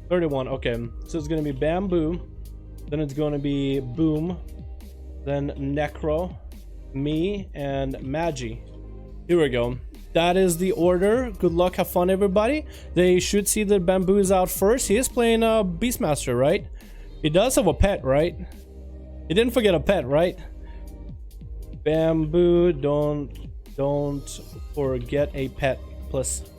31. Okay, so it's gonna be Bamboo, then it's gonna be Boom, then Necro, me, and Magi. Here we go. That is the order. Good luck, have fun, everybody. They should see that Bamboo is out first. He is playing Beastmaster, right? He does have a pet, right? He didn't forget a pet, right? Bamboo, don't forget a pet, plus.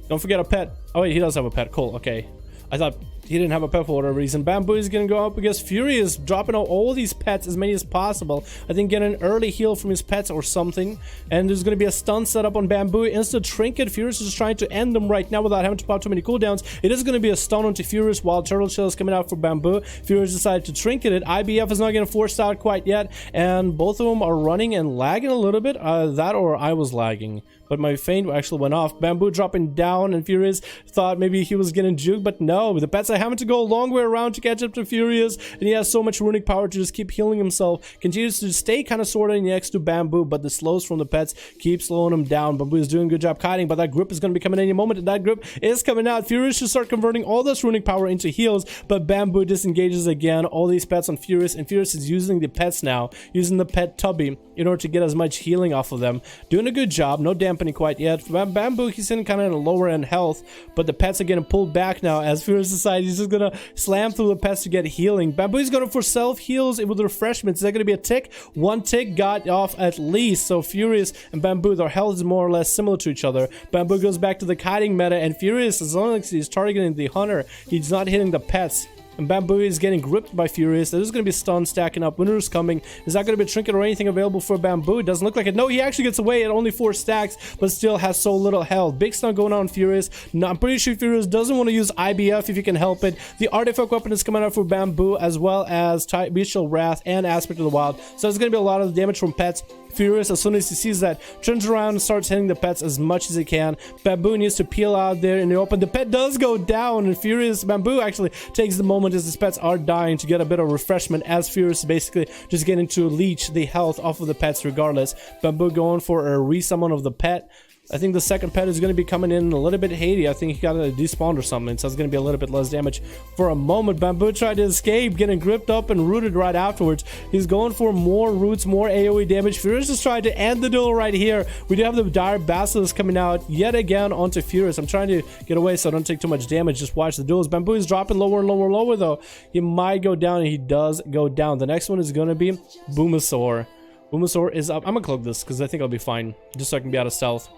Don't forget a pet. Oh wait, he does have a pet. Cool. Okay. I thought he didn't have a pet for whatever reason. Bamboo is gonna go up against Furious, dropping out all these pets, as many as possible. I think get an early heal from his pets or something. And there's gonna be a stun set up on Bamboo. Instant trinket. Furious is trying to end them right now without having to pop too many cooldowns. It is gonna be a stun onto Furious while Turtle Shell is coming out for Bamboo. Furious decided to trinket it. IBF is not getting forced out quite yet, and both of them are running and lagging a little bit. That or I was lagging. But my feint actually went off. Bamboo dropping down, and Furious thought maybe he was getting juked, but no. The pets are having to go a long way around to catch up to Furious, and he has so much runic power to just keep healing himself. Continues to stay kind of sort of next to Bamboo, but the slows from the pets keep slowing him down. Bamboo is doing a good job kiting, but that grip is going to be coming any moment, and that grip is coming out. Furious should start converting all this runic power into heals, but Bamboo disengages again. All these pets on Furious, and Furious is using the pets now, using the pet Tubby in order to get as much healing off of them. Doing a good job, no dampening quite yet. Bamboo, he's in kind of a lower end health, but the pets are getting pulled back now as Furious decides he's just gonna slam through the pets to get healing. Bamboo is going for self heals with refreshments. Is that gonna be a tick? One tick got off at least. So Furious and Bamboo, their health is more or less similar to each other. Bamboo goes back to the kiting meta, and Furious, as long as he's targeting the hunter, he's not hitting the pets. And Bamboo is getting gripped by Furious. There's going to be stun stacking up. Winter's coming. Is that going to be a trinket or anything available for Bamboo? It doesn't look like it. No, he actually gets away at only 4 stacks, but still has so little health. Big stun going on Furious. No, I'm pretty sure Furious doesn't want to use IBF if you can help it. The artifact weapon is coming out for Bamboo, as well as Bestial Wrath and Aspect of the Wild. So there's going to be a lot of damage from pets. Furious, as soon as he sees that, turns around and starts hitting the pets as much as he can. Bamboo needs to peel out there in the open. The pet does go down, and Furious, Bamboo actually takes the moment as his pets are dying to get a bit of refreshment, as Furious basically just getting to leech the health off of the pets regardless. Bamboo going for a resummon of the pet. I think the second pet is going to be coming in a little bit Haiti. I think he got a despawned or something, so it's going to be a little bit less damage for a moment. Bamboo tried to escape, getting gripped up and rooted right afterwards. He's going for more roots, more AoE damage. Furious just tried to end the duel right here. We do have the Dire Basilisk coming out yet again onto Furious. I'm trying to get away so I don't take too much damage. Just watch the duels. Bamboo is dropping lower and lower and lower though. He might go down, and he does go down. The next one is going to be Boomasaur. Boomasaur is up. I'm going to cloak this because I think I'll be fine, just so I can be out of stealth.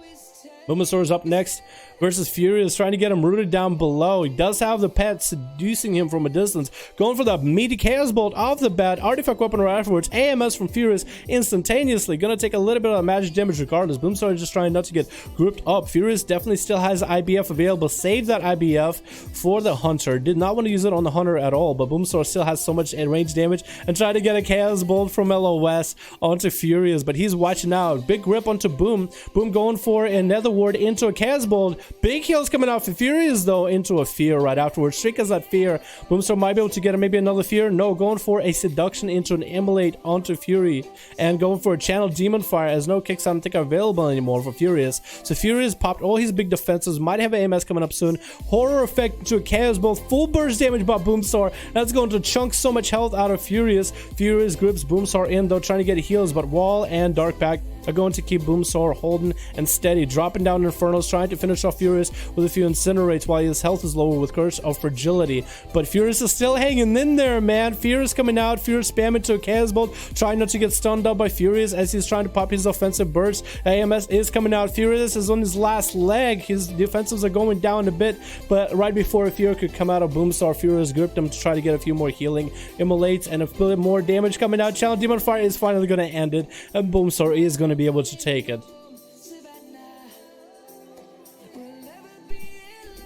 Boomasaur is up next versus Furious, trying to get him rooted down below. He does have the pet seducing him from a distance. Going for the meaty Chaos Bolt off the bat. Artifact weapon right afterwards. AMS from Furious instantaneously. Gonna take a little bit of magic damage regardless. Boomasaur is just trying not to get grouped up. Furious definitely still has IBF available. Save that IBF for the Hunter. Did not want to use it on the Hunter at all, but Boomasaur still has so much range damage, and try to get a Chaos Bolt from LOS onto Furious, but he's watching out. Big grip onto Boom. Boom going for a Nether Ward into a Chaos Bolt. Big heals coming out for Furious though into a Fear right afterwards. Shrink as that Fear. Boomstar might be able to get maybe another Fear. No, going for a Seduction into an Immolate onto Fury, and going for a Channel Demon Fire, as no kicks I don't think are available anymore for Furious. So Furious popped all his big defenses. Might have AMS coming up soon. Horror effect to a Chaos Bolt. Full burst damage by Boomstar. That's going to chunk so much health out of Furious. Furious grips Boomstar in though, trying to get heals, but Wall and Dark Pack are going to keep Boomstar holding and steady, dropping down Infernos, trying to finish off Furious with a few Incinerates while his health is lower with Curse of Fragility. But Furious is still hanging in there, man. Furious coming out, Furious spamming to a Chaos Bolt, trying not to get stunned up by Furious as he's trying to pop his offensive burst. AMS is coming out. Furious is on his last leg. His defensives are going down a bit, but right before a Fury could come out of Boomstar, Furious gripped him to try to get a few more healing Immolates and a bit more damage coming out. Channel Demon Fire is finally going to end it, and Boomstar is going to be able to take it.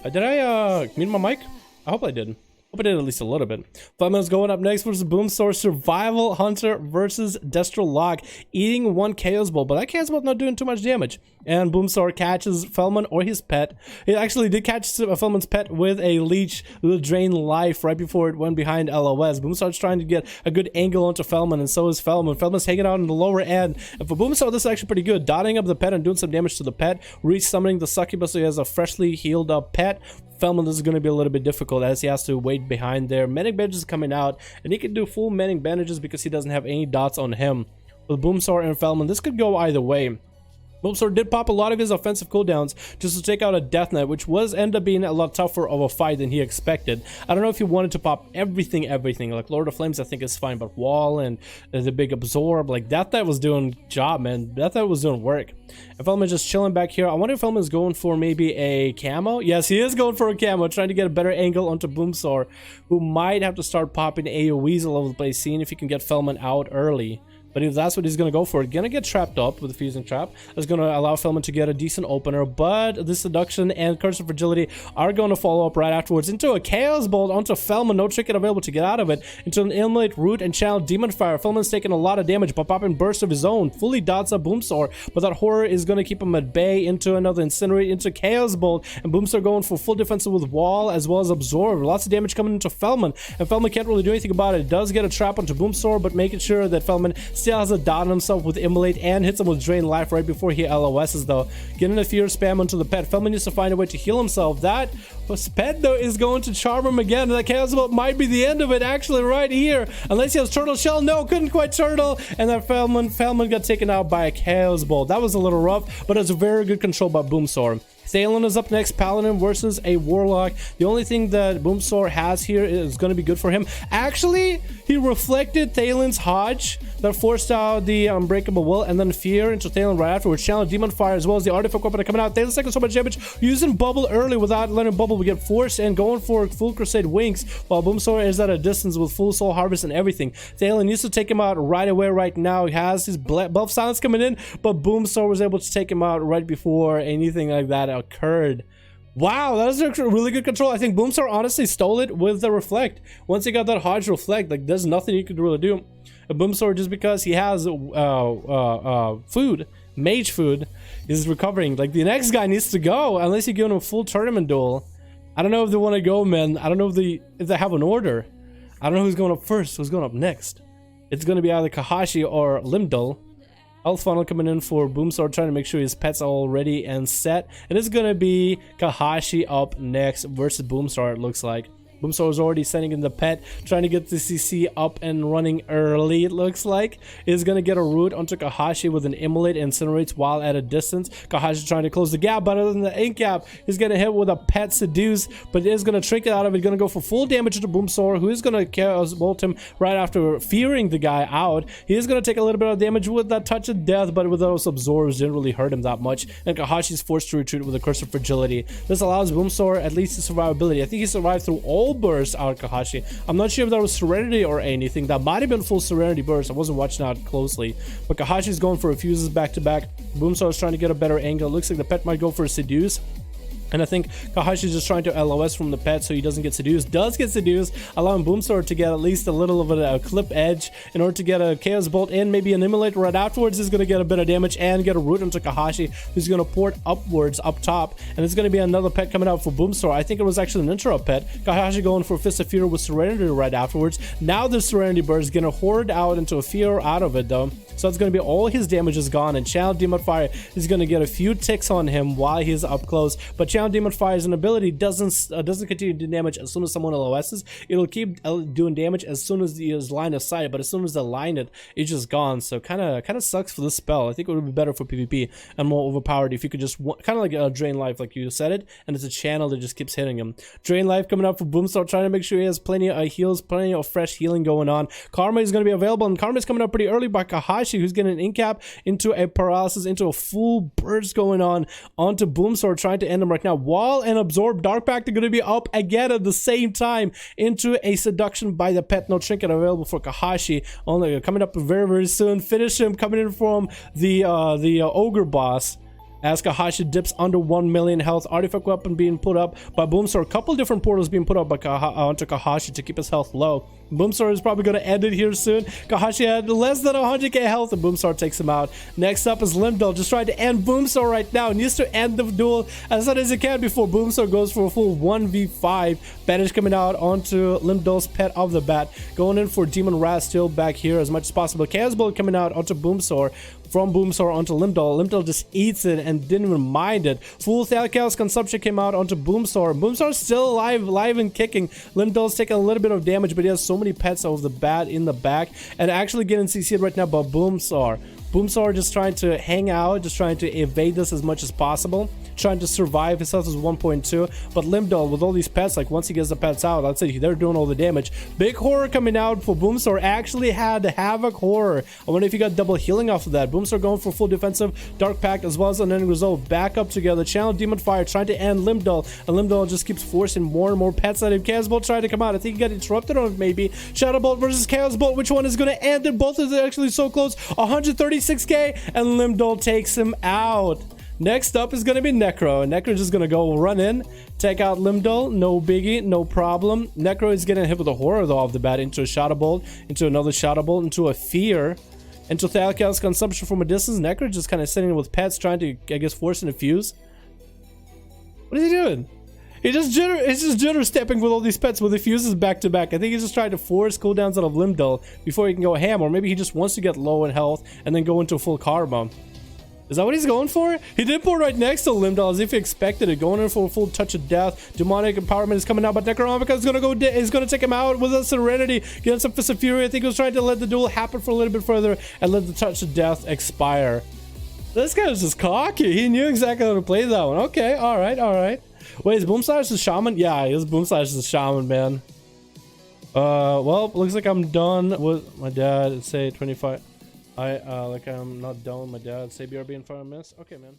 Did I mute my mic? I hope I did. Hope I did at least a little bit. Fleming's going up next versus Boomstar. Survival Hunter versus Destrolock, eating one Chaos Bolt, but that Chaos Bolt not doing too much damage. And Boomstar catches Felman or his pet. It actually did catch Felman's pet with a leech that drain life right before it went behind LOS. Boomstar's trying to get a good angle onto Felman, and so is Felman. Felman's hanging out in the lower end. And for Boomstar, this is actually pretty good. Dotting up the pet and doing some damage to the pet. Re-summoning the Succubus so he has a freshly healed up pet. Feldman, this is going to be a little bit difficult as he has to wait behind there. Medic bandages coming out, and he can do full medic bandages because he doesn't have any dots on him. With Boomstar and Feldman, this could go either way. Boomstar did pop a lot of his offensive cooldowns just to take out a Death Knight, which was end up being a lot tougher of a fight than he expected. I don't know if he wanted to pop everything, like Lord of Flames I think is fine, but Wall and the big Absorb, like Death Knight was doing job, man. Death Knight was doing work. And Feldman just chilling back here. I wonder if Feldman's going for maybe a camo. Yes, he is going for a camo, trying to get a better angle onto Boomstar, who might have to start popping AoEs all over the place, seeing if he can get Feldman out early. But if that's what he's going to go for, gonna get trapped up with the Fusing Trap. That's going to allow Feldman to get a decent opener, but the Seduction and Curse of Fragility are going to follow up right afterwards into a Chaos Bolt onto Feldman. No trinket available to get out of it. Into an Immolate Root and Channel Demon Fire. Feldman's taking a lot of damage, but popping Burst of his own. Fully dots up Boomstar, but that Horror is going to keep him at bay. Into another Incinerate, into Chaos Bolt, and Boomstar going for full defensive with Wall as well as Absorb. Lots of damage coming into Feldman, and Feldman can't really do anything about it. It does get a trap onto Boomstar, but making sure that Feldman still has a dot on himself with Immolate and hits him with Drain Life right before he LOSs though. Getting a Fear Spam onto the pet. Feldman needs to find a way to heal himself. That pet though is going to charm him again. That Chaos Bolt might be the end of it actually right here. Unless he has Turtle Shell. No, couldn't quite turtle. And then Feldman got taken out by a Chaos Bolt. That was a little rough, but it's a very good control by Boomstar. Thalen is up next, Paladin versus a Warlock. The only thing that Boomstar has here is going to be good for him. Actually, he reflected Thalen's Hodge that forced out the Unbreakable Will and then Fear into Thalen right afterwards. Channel Demon Fire as well as the Artifact Weapon coming out. Thalen's taking so much damage, using Bubble early without letting Bubble get forced and going for full Crusade Wings while Boomstar is at a distance with full Soul Harvest and everything. Thalen needs to take him out right away right now. He has his Buff Silence coming in, but Boomstar was able to take him out right before anything like that occurred. Wow, that was a really good control. I think Boomstar honestly stole it with the Reflect. Once he got that Hodge Reflect, like there's nothing you could really do. Boomstar, just because he has food, mage food, is recovering. Like the next guy needs to go unless you give him a full tournament duel. I don't know if they want to go, man. I don't know if they have an order. I don't know who's going up first, who's going up next. It's going to be either Kahashi or Limdol. Health funnel coming in for Boomstar, trying to make sure his pets are all ready and set. And it's going to be Kahashi up next versus Boomstar, it looks like. Boomstar is already sending in the pet, trying to get the CC up and running early, it looks like. Is going to get a root onto Kahashi with an Immolate and Incinerates while at a distance. Kahashi trying to close the gap, but other than the ink gap, he's going to hit with a pet Seduce, but it is going to trinket out of it. Going to go for full damage to Boomstar, who is going to Chaos Bolt him right after fearing the guy out. He is going to take a little bit of damage with that Touch of Death, but with those Absorbs, didn't really hurt him that much. And Kahashi's forced to retreat with a Curse of Fragility. This allows Boomstar at least the survivability. I think he survived through all bursts out of Kahashi. I'm not sure if that was Serenity or anything. That might have been full Serenity burst. I wasn't watching out closely. But Kahashi's going for fuses back to back. Boomstar is trying to get a better angle. Looks like the pet might go for a Seduce. And I think Kahashi's just trying to LOS from the pet so he doesn't get seduced. Does get seduced, allowing Boomstar to get at least a little of a clip edge in order to get a Chaos Bolt in, maybe an Immolate right afterwards. Is going to get a bit of damage and get a root into Kahashi, who's going to port upwards up top. And it's going to be another pet coming out for Boomstar. I think it was actually an interrupt pet. Kahashi going for Fist of Fear with Serenity right afterwards. Now the Serenity Bird is going to hoard out into a Fear out of it though. So it's going to be all his damage is gone, and Channel Demon Fire is going to get a few ticks on him while he's up close. But Channel Demon Fire's an ability doesn't continue to do damage as soon as someone LOSs. It'll keep doing damage as soon as the line of sight, but as soon as they line it, it's just gone. So kind of sucks for this spell. I think it would be better for PvP and more overpowered if you could just kind of like a Drain Life, like you said it, and it's a channel that just keeps hitting him. Drain Life coming up for Boomstar, trying to make sure he has plenty of heals, plenty of fresh healing going on. Karma is going to be available, and Karma is coming up pretty early by Kahashi, who's getting an incap into a paralysis, into a full burst going on onto Boomstar, trying to end him right now. Wall and Absorb Dark Pact are going to be up again at the same time into a Seduction by the pet. No trinket available for Kahashi. Only coming up very soon. Finish him coming in from the Ogre boss. As Kahashi dips under 1 million health. Artifact Weapon being put up by Boomstar. A couple different portals being put up by onto Kahashi to keep his health low. Boomstar is probably going to end it here soon. Kahashi had less than 100k health and Boomstar takes him out. Next up is Limdol, just trying to end Boomstar right now. Needs to end the duel as soon as he can before Boomstar goes for a full 1v5. Bandage coming out onto Limdol's pet of the bat. Going in for Demon Wrath still back here as much as possible. Chaos Bolt coming out onto Boomstar. from Boomstar onto Limdol. Limdol just eats it and didn't even mind it. Full Chaos Consumption came out onto Boomstar. Boomstar's still alive and kicking. Limdol's taking a little bit of damage, but he has so many pets over the bat in the back, and actually getting CC'd right now by Boomstar. Boomstar just trying to hang out, just trying to evade this as much as possible, trying to survive. His health is 1.2, but Limdol with all these pets, like once he gets the pets out, let's say they're doing all the damage. Big Horror coming out for Boomstar, actually had Havoc Horror. I wonder if he got double healing off of that. Boomstar going for full defensive, Dark Pact as well as an end result. Back up together, Channel Demon Fire trying to end Limdol, and Limdol just keeps forcing more and more pets at him. Chaos Bolt trying to come out. I think he got interrupted on it maybe. Shadow Bolt versus Chaos Bolt, which one is going to end it? Both of them actually so close. 136k, and Limdol takes him out. Next up is going to be Necro, and Necro just going to go run in, take out Limdol, no biggie, no problem. Necro is getting hit with a Horror though off the bat, into a Shadow Bolt, into another Shadow Bolt, into a Fear, into Chaos Consumption from a distance. Necro just kind of sitting with pets, trying to, I guess, forcing a fuse. What is he doing? He's just jitter stepping with all these pets with the fuses back to back. I think he's just trying to force cooldowns out of Limdol before he can go ham, or maybe he just wants to get low in health and then go into full karma. Is that what he's going for? He did pull right next to Limdol as if he expected it, going in for a full touch of death. Demonic Empowerment is coming out, but Necronomica is gonna take him out with a Serenity, getting some Fist of Fury. I think he was trying to let the duel happen for a little bit further and let the touch of death expire. This guy was just cocky. He knew exactly how to play that one. Okay, all right. Wait, is Boomslash the Shaman? Yeah, his Boomslash is the Shaman, man. Well, looks like I'm done with my dad. Say 25. I'm not done with my dad. Say BRB in 5 minutes. Okay, man.